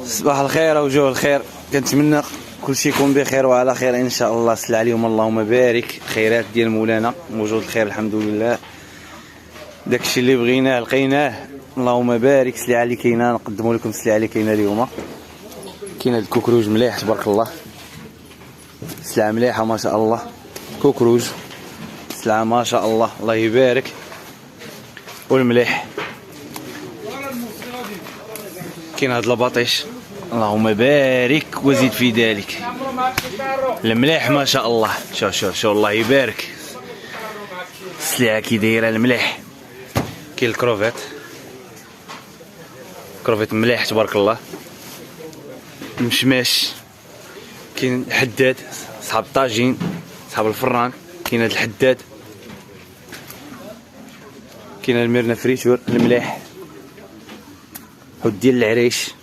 صباح الخير وجوه الخير، كنتمنى كلشي يكون بخير وعلى خير ان شاء الله. سلع عليهم اللهم بارك، خيرات ديال مولانا موجود الخير الحمد لله. داكشي اللي بغيناه لقيناه اللهم بارك. سلعه اللي كاينه نقدموا لكم السلعه اللي كاينه اليوم. كاين هاد الكوكروج مليح تبارك الله، سلعه مليحه ما شاء الله. كوكروج سلعه ما شاء الله الله يبارك. والمليح كاين هاد البطيش اللهم بارك وزيد في ذلك. المليح ما شاء الله، شو الله يبارك. السلعه كي دايره المليح. كاين الكروفيت، كروفيت مليح تبارك الله. المشماش، كاين الحداد صحاب الطاجين صحاب الفران. كاين هاد الحداد، كاين الميرنا فريتور المليح. حوت ديال العريش